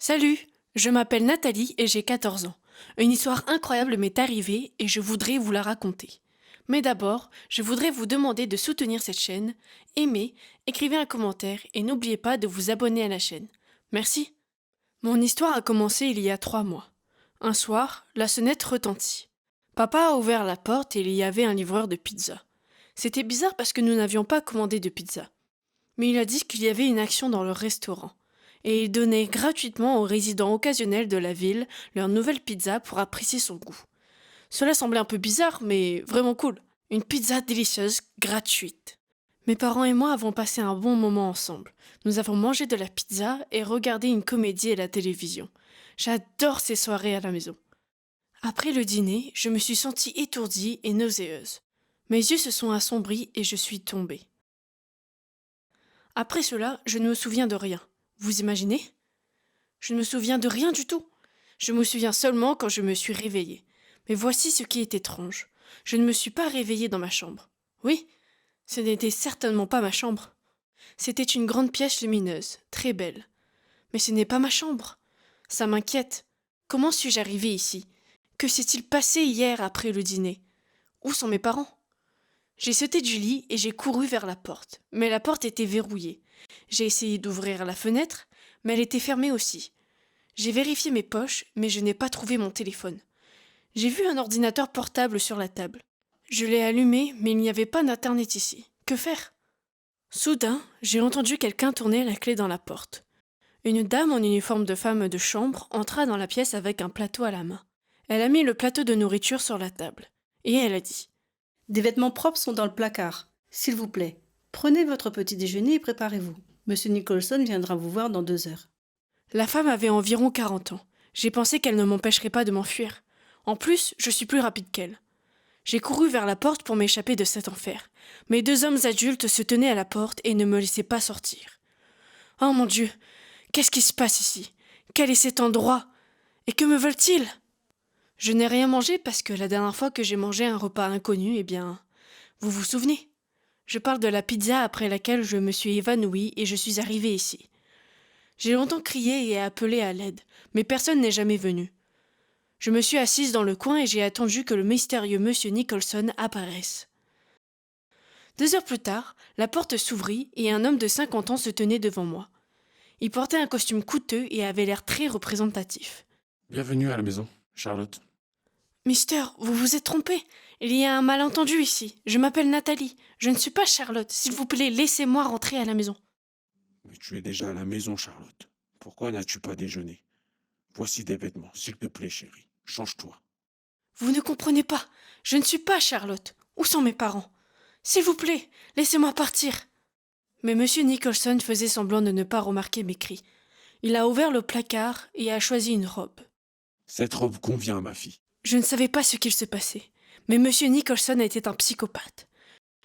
Salut, je m'appelle Nathalie et j'ai 14 ans. Une histoire incroyable m'est arrivée et je voudrais vous la raconter. Mais d'abord, je voudrais vous demander de soutenir cette chaîne, aimez, écrivez un commentaire et n'oubliez pas de vous abonner à la chaîne. Merci. Mon histoire a commencé il y a 3 mois. Un soir, la sonnette retentit. Papa a ouvert la porte et il y avait un livreur de pizza. C'était bizarre parce que nous n'avions pas commandé de pizza. Mais il a dit qu'il y avait une action dans leur restaurant. Et il donnait gratuitement aux résidents occasionnels de la ville leur nouvelle pizza pour apprécier son goût. Cela semblait un peu bizarre, mais vraiment cool. Une pizza délicieuse, gratuite. Mes parents et moi avons passé un bon moment ensemble. Nous avons mangé de la pizza et regardé une comédie à la télévision. J'adore ces soirées à la maison. Après le dîner, je me suis sentie étourdie et nauséeuse. Mes yeux se sont assombris et je suis tombée. Après cela, je ne me souviens de rien. Vous imaginez ? Je ne me souviens de rien du tout. Je me souviens seulement quand je me suis réveillée. Mais voici ce qui est étrange. Je ne me suis pas réveillée dans ma chambre. Oui, ce n'était certainement pas ma chambre. C'était une grande pièce lumineuse, très belle. Mais ce n'est pas ma chambre. Ça m'inquiète. Comment suis-je arrivée ici ? Que s'est-il passé hier après le dîner ? Où sont mes parents ? J'ai sauté du lit et j'ai couru vers la porte. Mais la porte était verrouillée. J'ai essayé d'ouvrir la fenêtre, mais elle était fermée aussi. J'ai vérifié mes poches, mais je n'ai pas trouvé mon téléphone. J'ai vu un ordinateur portable sur la table. Je l'ai allumé, mais il n'y avait pas d'internet ici. Que faire ? Soudain, j'ai entendu quelqu'un tourner la clé dans la porte. Une dame en uniforme de femme de chambre entra dans la pièce avec un plateau à la main. Elle a mis le plateau de nourriture sur la table. Et elle a dit : « Des vêtements propres sont dans le placard. S'il vous plaît, prenez votre petit déjeuner et préparez-vous. Monsieur Nicholson viendra vous voir dans 2 heures. » La femme avait environ 40 ans. J'ai pensé qu'elle ne m'empêcherait pas de m'enfuir. En plus, je suis plus rapide qu'elle. J'ai couru vers la porte pour m'échapper de cet enfer. Mais 2 hommes adultes se tenaient à la porte et ne me laissaient pas sortir. Oh mon Dieu, qu'est-ce qui se passe ici ? Quel est cet endroit ? Et que me veulent-ils ? Je n'ai rien mangé parce que la dernière fois que j'ai mangé un repas inconnu, eh bien, vous vous souvenez ? Je parle de la pizza après laquelle je me suis évanouie et je suis arrivée ici. J'ai longtemps crié et appelé à l'aide, mais personne n'est jamais venu. Je me suis assise dans le coin et j'ai attendu que le mystérieux monsieur Nicholson apparaisse. 2 heures plus tard, la porte s'ouvrit et un homme de 50 ans se tenait devant moi. Il portait un costume coûteux et avait l'air très représentatif. Bienvenue à la maison, Charlotte. Mister, vous vous êtes trompé. Il y a un malentendu ici. Je m'appelle Nathalie. Je ne suis pas Charlotte. S'il vous plaît, laissez-moi rentrer à la maison. Mais tu es déjà à la maison, Charlotte. Pourquoi n'as-tu pas déjeuné ? Voici des vêtements, s'il te plaît, chérie. Change-toi. Vous ne comprenez pas. Je ne suis pas Charlotte. Où sont mes parents ? S'il vous plaît, laissez-moi partir. Mais monsieur Nicholson faisait semblant de ne pas remarquer mes cris. Il a ouvert le placard et a choisi une robe. Cette robe convient à ma fille. Je ne savais pas ce qu'il se passait, mais monsieur Nicholson était un psychopathe.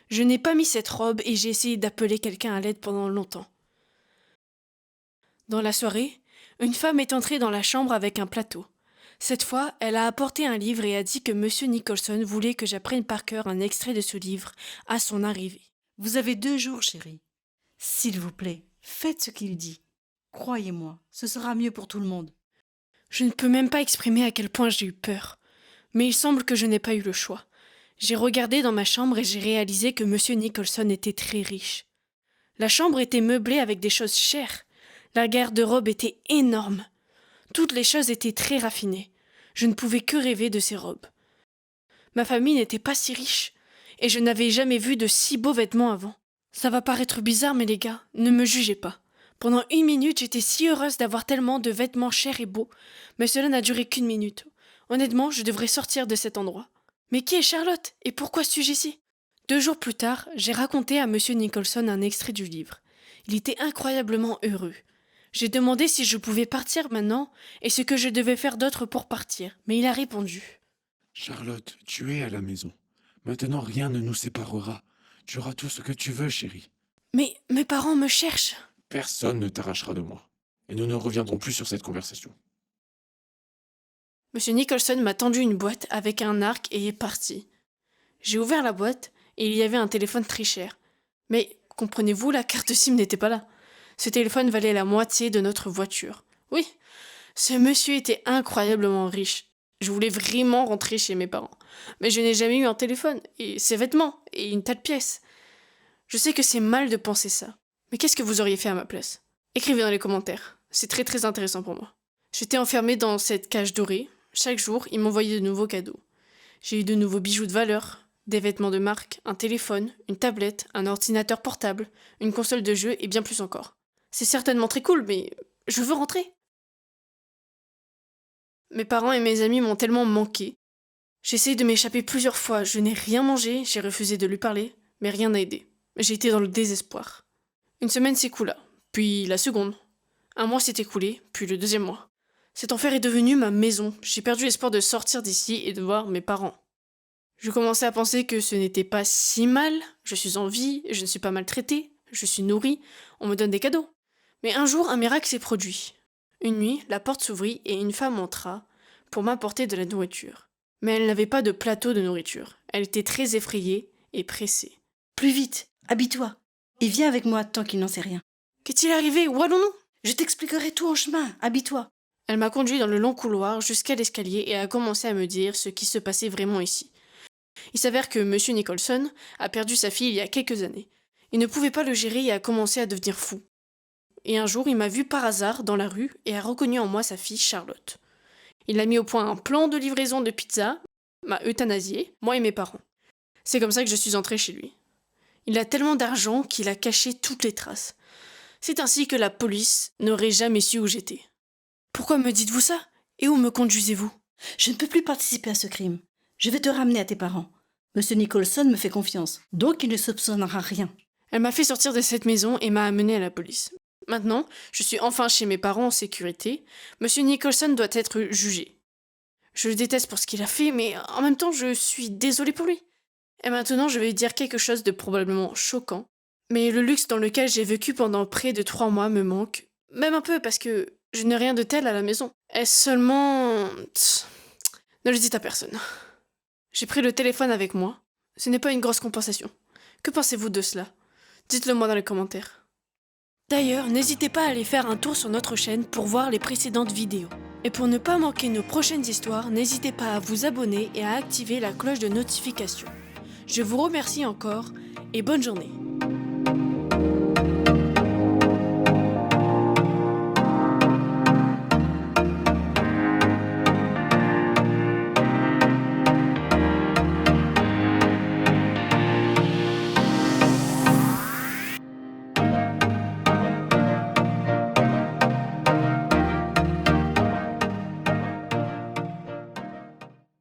Je n'ai pas mis cette robe et j'ai essayé d'appeler quelqu'un à l'aide pendant longtemps. Dans la soirée, une femme est entrée dans la chambre avec un plateau. Cette fois, elle a apporté un livre et a dit que monsieur Nicholson voulait que j'apprenne par cœur un extrait de ce livre à son arrivée. Vous avez 2 jours, chérie. S'il vous plaît, faites ce qu'il dit. Croyez-moi, ce sera mieux pour tout le monde. Je ne peux même pas exprimer à quel point j'ai eu peur. Mais il semble que je n'ai pas eu le choix. J'ai regardé dans ma chambre et j'ai réalisé que monsieur Nicholson était très riche. La chambre était meublée avec des choses chères. La garde-robe était énorme. Toutes les choses étaient très raffinées. Je ne pouvais que rêver de ces robes. Ma famille n'était pas si riche, et je n'avais jamais vu de si beaux vêtements avant. Ça va paraître bizarre, mais les gars, ne me jugez pas. Pendant 1 minute, j'étais si heureuse d'avoir tellement de vêtements chers et beaux, mais cela n'a duré qu'1 minute. Honnêtement, je devrais sortir de cet endroit. Mais qui est Charlotte ? Et pourquoi suis-je ici ? 2 jours plus tard, j'ai raconté à monsieur Nicholson un extrait du livre. Il était incroyablement heureux. J'ai demandé si je pouvais partir maintenant et ce que je devais faire d'autre pour partir, mais il a répondu. Charlotte, tu es à la maison. Maintenant, rien ne nous séparera. Tu auras tout ce que tu veux, chérie. Mais mes parents me cherchent. Personne ne t'arrachera de moi. Et nous ne reviendrons plus sur cette conversation. Monsieur Nicholson m'a tendu une boîte avec un arc et est parti. J'ai ouvert la boîte et il y avait un téléphone très cher. Mais, comprenez-vous, la carte SIM n'était pas là. Ce téléphone valait la moitié de notre voiture. Oui, ce monsieur était incroyablement riche. Je voulais vraiment rentrer chez mes parents. Mais je n'ai jamais eu un téléphone, et ses vêtements, et une tas de pièces. Je sais que c'est mal de penser ça. Mais qu'est-ce que vous auriez fait à ma place? Écrivez dans les commentaires. C'est très très intéressant pour moi. J'étais enfermée dans cette cage dorée. Chaque jour, il m'envoyait de nouveaux cadeaux. J'ai eu de nouveaux bijoux de valeur, des vêtements de marque, un téléphone, une tablette, un ordinateur portable, une console de jeu et bien plus encore. C'est certainement très cool, mais je veux rentrer. Mes parents et mes amis m'ont tellement manqué. J'ai essayé de m'échapper plusieurs fois, je n'ai rien mangé, j'ai refusé de lui parler, mais rien n'a aidé. J'ai été dans le désespoir. Une semaine s'écoula, puis la seconde. Un mois s'est écoulé, puis le deuxième mois. Cet enfer est devenu ma maison. J'ai perdu l'espoir de sortir d'ici et de voir mes parents. Je commençais à penser que ce n'était pas si mal. Je suis en vie, je ne suis pas maltraitée, je suis nourrie, on me donne des cadeaux. Mais un jour, un miracle s'est produit. Une nuit, la porte s'ouvrit et une femme entra pour m'apporter de la nourriture. Mais elle n'avait pas de plateau de nourriture. Elle était très effrayée et pressée. Plus vite, habille-toi. Et viens avec moi tant qu'il n'en sait rien. Qu'est-il arrivé? Où allons-nous? Je t'expliquerai tout en chemin, habille-toi. Elle m'a conduit dans le long couloir jusqu'à l'escalier et a commencé à me dire ce qui se passait vraiment ici. Il s'avère que M. Nicholson a perdu sa fille il y a quelques années. Il ne pouvait pas le gérer et a commencé à devenir fou. Et un jour, il m'a vu par hasard dans la rue et a reconnu en moi sa fille Charlotte. Il a mis au point un plan de livraison de pizza, m'a euthanasié, moi et mes parents. C'est comme ça que je suis entrée chez lui. Il a tellement d'argent qu'il a caché toutes les traces. C'est ainsi que la police n'aurait jamais su où j'étais. Pourquoi me dites-vous ça? Et où me conduisez-vous? Je ne peux plus participer à ce crime. Je vais te ramener à tes parents. Monsieur Nicholson me fait confiance, donc il ne soupçonnera rien. Elle m'a fait sortir de cette maison et m'a amenée à la police. Maintenant, je suis enfin chez mes parents en sécurité. Monsieur Nicholson doit être jugé. Je le déteste pour ce qu'il a fait, mais en même temps, je suis désolée pour lui. Et maintenant, je vais dire quelque chose de probablement choquant. Mais le luxe dans lequel j'ai vécu pendant près de 3 mois me manque. Même un peu parce que je n'ai rien de tel à la maison. Est-ce seulement... Ne le dites à personne. J'ai pris le téléphone avec moi. Ce n'est pas une grosse compensation. Que pensez-vous de cela? Dites-le moi dans les commentaires. D'ailleurs, n'hésitez pas à aller faire un tour sur notre chaîne pour voir les précédentes vidéos. Et pour ne pas manquer nos prochaines histoires, n'hésitez pas à vous abonner et à activer la cloche de notification. Je vous remercie encore et bonne journée.